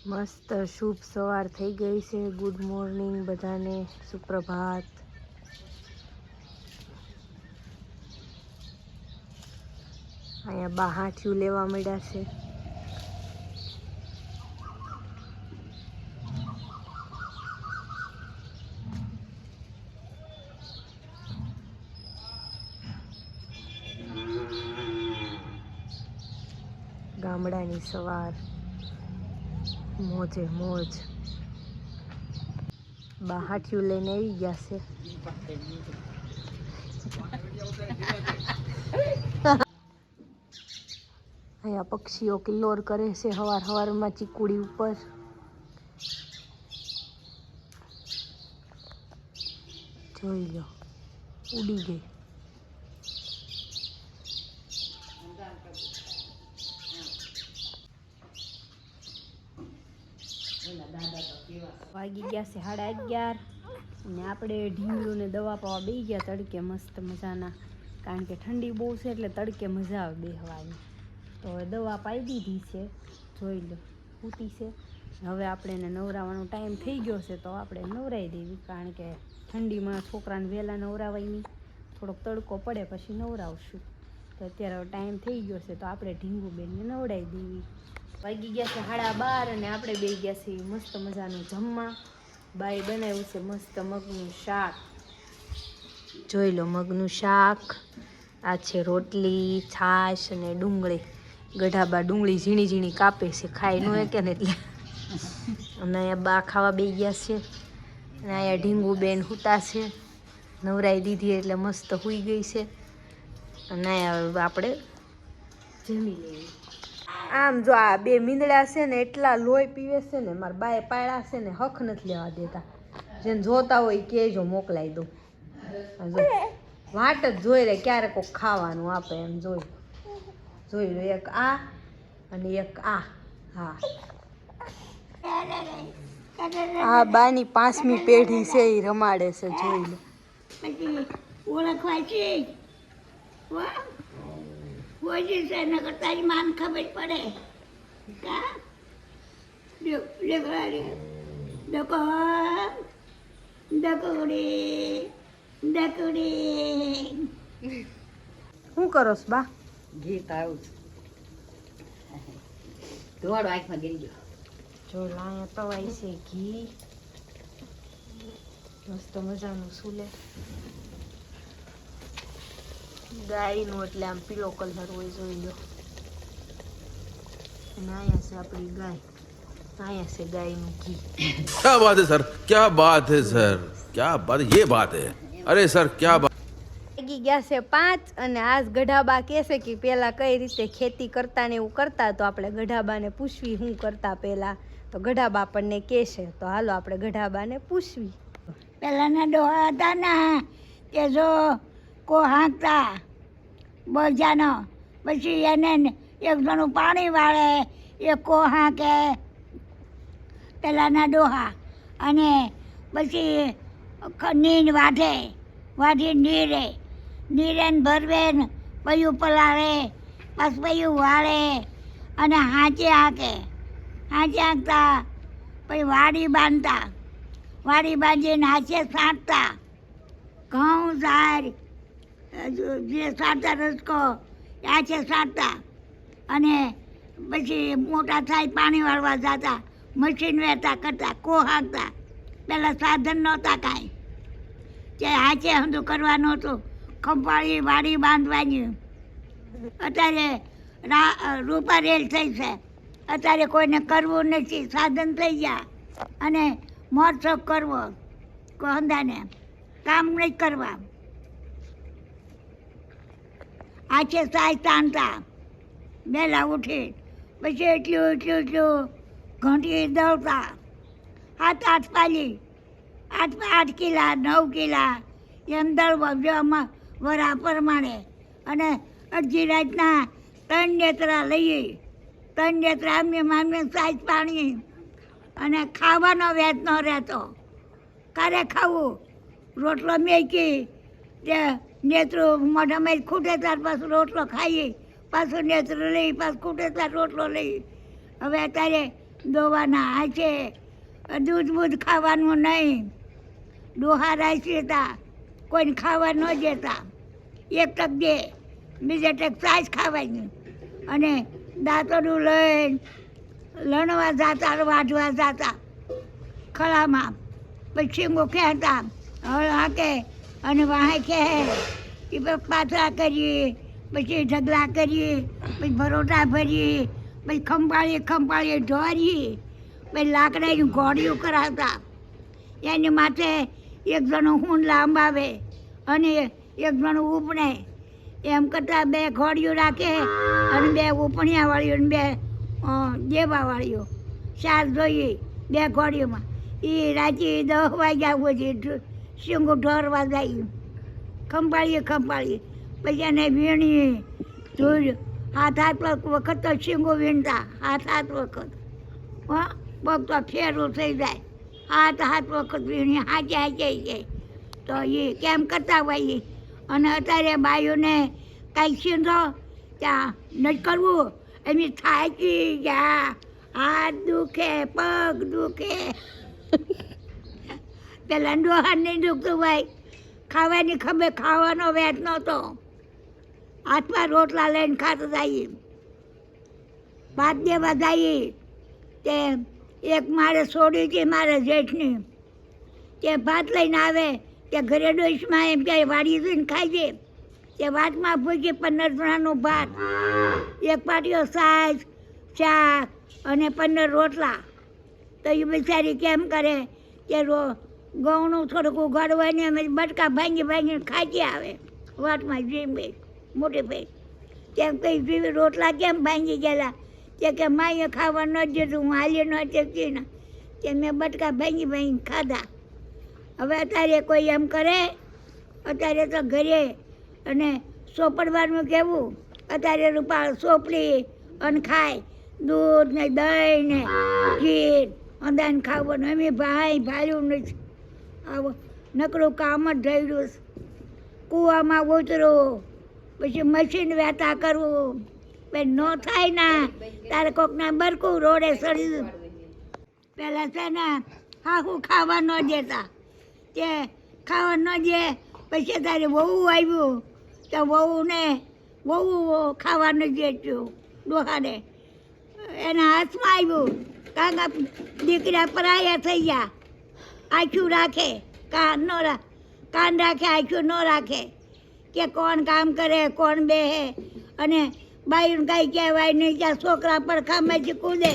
મસ્ત શુભ સવાર થઈ ગઈ છે. ગુડ મોર્નિંગ બધાને, સુપ્રભાત. અહીંયા બા હાથિયું લેવા મળ્યા છે. ગામડાની સવાર, મોજે મોજ. બા હાથિયું લઈને આવી ગયા છે. અહીંયા પક્ષીઓ કિલ્લોર કરે છે હવાર હવારમાં ચીકુડી ઉપર. જોઈ લો, ઉડી ગઈ. વાગી ગયા છે 11:30 અને આપણે ઢીંગલું ને દવા પાવા બેસી ગયા તડકે મસ્ત મજાના, કારણ કે ઠંડી બહુ છે એટલે તડકે મજા આવે બેસવાની. તો હવે દવા પાઈ દીધી છે, જોઈ લો ઉતી છે. હવે આપણે એને નવરાવાનો ટાઈમ થઈ ગયો છે તો આપણે નવરાવી દેવી, કારણ કે ઠંડીમાં છોકરાને વહેલા નવરાવાય નહીં, થોડોક તડકો પડે પછી નવરાવશું. તો અત્યારે ટાઈમ થઈ ગયો છે તો આપણે ઢીંગુબેનને નવડાવી દેવી. વાગી ગયા છે 12:30 અને આપણે બેસી ગયા છીએ મસ્ત મજાનું જમવા. બાએ બનાવ્યું છે મસ્ત મગનું શાક. જોઈ લો મગનું શાક. આ છે રોટલી, છાશ અને ડુંગળી. ગઢાબા ડુંગળી ઝીણી ઝીણી કાપે છે, ખાઈ ન કે ને એટલે. અને અહીંયા બા ખાવા બેસી ગયા છે. અને અહીંયા ઢીંગુબેન સૂતા છે, નવરાઈ દીધી એટલે મસ્ત સૂઈ ગઈ છે. અને અહીંયા આપણે જમી લેવી. આમ જો આ બે મીંદડા છે ને એટલા લોહી પીવે છે ને, મારા બાએ પાળ્યા છે ને હક નથી લેવા દેતા. જેને જોતા હોય કહેજો, મોકલાઈ દઉં. વાટ જ જોઈ રહે ક્યારે કોઈક ખાવાનું આપે એમ. જોઈ લો, એક આ અને એક આ. હા, આ બાની 5મી પેઢી છે, એ રમાડે છે. જોઈ લો. ઓળખવાય છે તારી માન ખબર પડે કા શું કરો છો બા? ગીત આવું ધોવાડો આંખમાં ગીરી ગયો. જો અહીંયા તવાય છે ઘી મસ્ત મજાનું સુલે. ગાયનું એટલે આમ પીળો કલર હોય, જોઈ લો. અને અહીંયા છે આપણી ગાય, અહીંયા છે ગાયનું ઘી. क्या बात है सर, क्या बात है सर, क्या बात, ये बात है. अरे सर क्या बात. વાગી ગયા છે 5 અને આજ ગઢાબા કહે છે કે પહેલાં કઈ રીતે ખેતી કરતા ને એવું કરતા. તો આપણે ગઢાબાને પૂછવી શું કરતા પહેલાં. તો ગઢાબા આપણને કહેશે, તો હાલો આપણે ગઢાબાને પૂછવી. પહેલાંના ડોહા હતા ને કે જો કો હાંકતા બજાનો, પછી એને એક જણું પાણી વાળે, એક કો હાંકે પહેલાંના ડોહા. અને પછી નીર વાઢી નીરે ભરવે ને પૈયું પલાળે, પાછું પૈયું વાળે અને હાંચે હાંકતા. પછી વાડી બાંધીને હાંચે સાંટતા. ઘઉં સાર જે સાંટતા રસકો હાંચે સાંટતા. અને પછી મોટા થાય પાણી વાળવા જતા, મશીન વહેતા કરતા, કો હાંકતા. પહેલાં સાધન નહોતા કાંઈ, જે હાંચે હંધું કરવાનું હતું, ખંપાળી વાડી બાંધવાની. અત્યારે રૂપા રેલ થઈ છે, અત્યારે કોઈને કરવું નથી, સાધન થઈ ગયા. અને મોજશોખ કરવો, હંધાને કામ નહીં કરવા. હાથે સાય તાણતા વહેલા ઉઠી, પછી એટલું ઘંટી દળતા. 7-8 પાલી, 8 કિલા 9 કિલા એમ દળવા વરા પ્રમાણે. અને અડધી રાતના 3 નેત્રા લઈએ, 3 નેત્રા આમને સાઈજ પાણી. અને ખાવાનો વેત ન રહેતો, કારે ખાવું. રોટલો મેકી તે નેત્રું મોઢામાં ખૂટે ત્યાર પાછું રોટલો ખાઈએ, પાછું નેત્રું લઈ, પાછું ખૂટે ત્યાર રોટલો લઈ. હવે અત્યારે દોવાના હાચે દૂધ બૂધ ખાવાનું નહીં. ડોહા રાશી હતા, કોઈને ખાવા ન દેતા. એક ટક દે, બીજા ટક સાજ ખાવાની. અને દાંતરડું લઈને લણવા જતા, વાઢવા જતા ખળામાં. પછી શીંગો ખેંચતા, હળ હાંકે અને વાહે ખે. એ પાથરા કરીએ, પછી ઢગલા કરીએ, પછી ભરોટા ભરીએ, પછી ખંભાળીએ ઢોરીએ, પછી લાકડાની ઘોડીઓ કરાવતા. એની માથે એક જણું હું લાંબાવે અને એક જણું ઉપણે. એમ કરતાં 2 ઘોડીઓ રાખે અને 2 ઉપણિયાવાળીઓ અને 2 દેવાવાળીઓ. 4 જોઈએ 2 ઘોડીઓમાં. એ રાતે 10 વાગ્યા સુધી શીંગો ઢોરવા જાય. ખંભાળીએ પછી એને વીણીએ. ધૂળ હાથ વખત તો શીંગો વીણતા, હાથ વખત. હા, પગ તો ફેરું થઈ જાય. હાથ વખત વીણી હાચે જાય. તો એ કેમ કરતા હોય. અને અત્યારે બાઈઓને કાંઈક સીંધો ત્યાં નથી કરવું, એમ થાકી ગયા, હાથ દુખે, પગ દુખે. પેલા ડોહા નહીં દુખતું ભાઈ, ખાવાની ખબર, ખાવાનો વેટ નહોતો. હાથમાં રોટલા લઈને ખાતા જઈએ, ભાત દેવા જઈએ. તે એક મારે છોડી હતી, મારા જેઠની, તે ભાત લઈને આવે. તે ઘરે ડોશમાં એમ કે વાડી જઈને ખાઈ છે. તે વાતમાં પૂછી 15 જણાનું ભાત, 1 પાટીઓ સાસ, શાક અને 15 રોટલા. તો એ બિચારી કેમ કરે કે ઘઉંનું થોડુંક ઉગાડવાની અમે બટકા ભાંગીને ખાતી આવે વાટમાં જીમે મોટી ભાઈ. તેમ કંઈ જેવી રોટલા કેમ ભાંગી ગયેલા? તે કે માએ ખાવા ન દીધું, હું હાલી ન શકતી ને. તે મેં બટકા ભાંગીને ખાધા. હવે અત્યારે કોઈ એમ કરે? અત્યારે તો ઘરે અને સોપડવાનું કેવું? અત્યારે રૂપાળ સોપડી અને ખાય, દૂધ ને દહીં ને ઘી અંદાને ખાવાનું. અમે ભાળ્યું નથી. આવું નકરું કામ જ થયેલું. કૂવામાં ઉતરું, પછી મશીન વહેતા કરવું. પછી ન થાય ના તારે કોકના બરકું રોડે સડી. પહેલાં છે ને હાહું ખાવા ન દેતા. તે ખાવા ન દે. પછી તારે વહુ આવ્યું તો વહુ ખાવા ન દેતું ડોહાને. એના હાથમાં આવ્યું કારણ કે દીકરા પરાયા થઈ ગયા. આખું રાખે કાન રાખે, આખું ન રાખે. કે કોણ કામ કરે, કોણ બેહે. અને બાયું કાંઈ કહેવાય નહીં. ત્યાં છોકરા પડખામાંથી કૂદે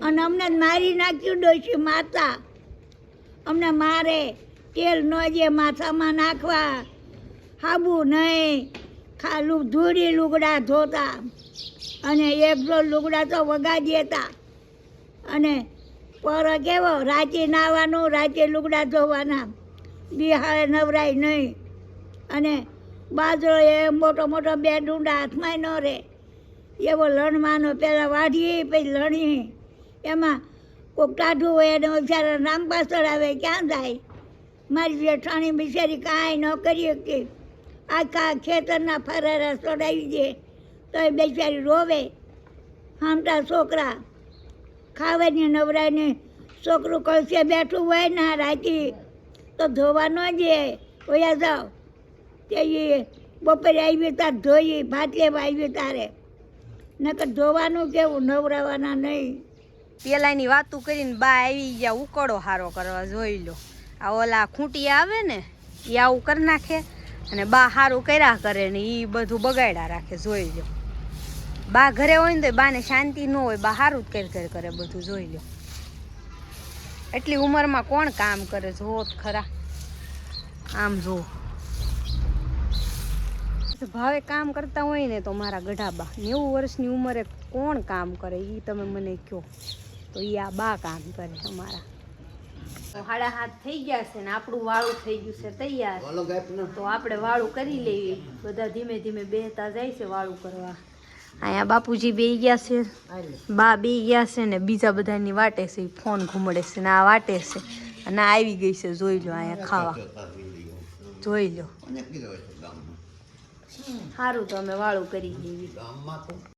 અને અમને મારી નાખ્યું. ડોશી મારતા, અમને મારે. તેલ ન જે માથામાં નાખવા, હાબુ નહીં, ખાલું ધૂળી લુગડા ધોતા. અને 1 લુગડા તો વગાડી દેતા. અને પર કેવો રાતે નાવાનું, રાતે લુગડા ધોવાના, બિહારે નવરાય નહીં. અને બાજરો એ મોટો 2 ડુંડા હાથમાં ન રહે એવો લણવાનો. પહેલાં વાઢીએ પછી લણીએ. એમાં કોઈક ટાઢું હોય એને બિચારા નામ પાછળ આવે, ક્યાં જાય? મારી જેઠાણી બિચારી કાંઈ ન કરી શકતી. આખા ખેતરના ફરારા ચડાવી દે તો એ બિચારી રોવે. હામટા છોકરા ખાવાની નવરાઈને. છોકરું કળશે બેઠું હોય ને રાતી તો ધોવા ન દે, ઓયા જાઓ. તે બપોરે આવી તાર ધોઈ, ભાત લેવા આવી તારે. નકર ધોવાનું કેવું, નવરાવાના નહીં. પેલાની વાતું કરીને બા આવી ગયા ઉકળો હારો કરવા. જોઈ લો, આ ઓલા ખૂંટી આવે ને એ આવું કરી નાખે અને બા હારું કર્યા કરે ને એ બધું બગાડ્યા રાખે. જોઈ લો, બા ઘરે હોય ને તો બાને શાંતિ ન હોય. બા હારું જ કરે બધું. જોઈ લો, એટલી ઉંમરમાં કોણ કામ કરે? જોવો ખરા, આમ જો ભાવે કામ કરતા હોય ને તો મારા ગઢાબા 90 વર્ષની ઉંમરે કોણ કામ કરે? એ તમે મને કહો તો એ આ બા કામ કરે અમારા. 7:30 થઈ ગયા છે ને આપણું વાળું થઈ ગયું છે તૈયાર. તો આપણે વાળું કરી લેવી. બધા ધીમે ધીમે બેહતા જાય છે વાળું કરવા. અહીંયા બાપુજી બેહી ગયા છે, બા બેહી ગયા છે ને બીજા બધાની વાટે છે. ફોન ઘૂમડે છે ને આ વાટે છે અને આવી ગઈ છે. જોઈ લો અહીંયા ખાવા. જોઈ લો, સારું તો અમે વાળું કરી લેવી.